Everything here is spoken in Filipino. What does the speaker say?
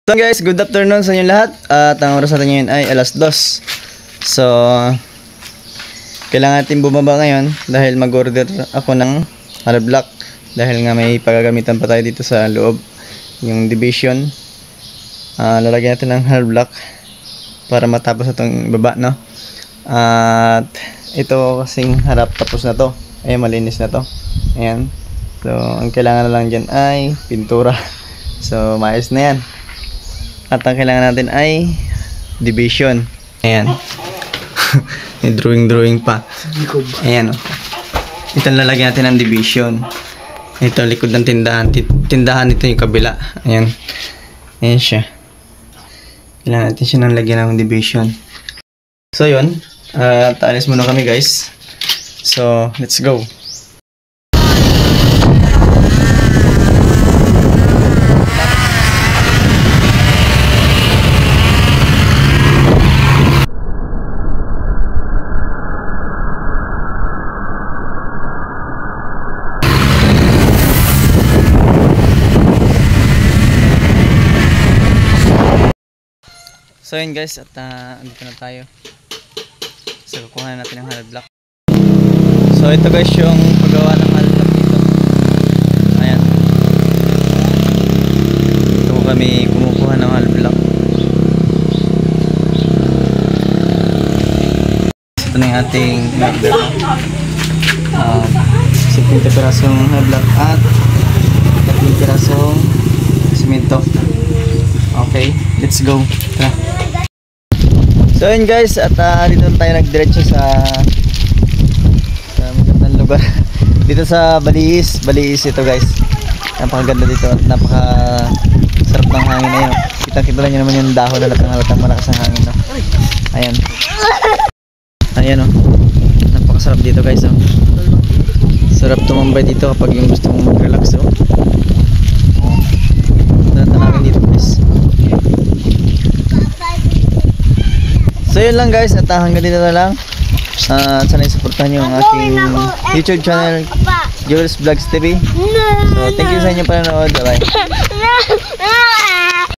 So guys, good afternoon sa inyo lahat. At ang oras natin ngayon ay alas 2. So, kailangan natin bumaba ngayon dahil mag-order ako ng hollow block. Dahil nga may pagagamitan pa tayo dito sa loob. Yung division. Lalagyan natin ng hollow block para matapos itong baba, no? At ito kasing harap tapos na to. Ayan, malinis na to. Ayan. So, ang kailangan na lang dyan ay pintura. So, maayos na yan. At ang kailangan natin ay division. Ayan. May drawing pa. Ayan, oh. Ito lalagyan natin ng division. Ito likod ng tindahan. Tindahan ito yung kabila. Ayan. Ayan siya. Kailangan natin siya ng lagyan ng division. So yun. Taalis muna kami guys. So let's go. So yun guys, at andito na tayo. So kukuha natin ng hollow block. So ito guys yung paggawa ng hollow block dito. Ayan. Ito kami kumukuha ng hollow block. Ito na yung ating order. 50 pirasong hollow block at 30 pirasong simento. Okay, let's go. Tara. So yun guys, at dito tayo nagdiretso sa magandang lugar. Dito sa Baliis ito guys. Napakaganda dito at napakasarap ng hangin na yun. Kita-kita lang nyo naman yung dahon na halatang malakas ang hangin, no? Ayan. Ayan, oh. Napakasarap dito guys, oh. Sarap tumambay dito kapag yung gusto mong mag-relax, oh. Natanawin dito guys. So yun lang guys, at hanggang dito na lang. Sana supportahan nyo ang aking YouTube channel, Jules Vlogs TV. So thank you sa inyo panonood. Bye bye.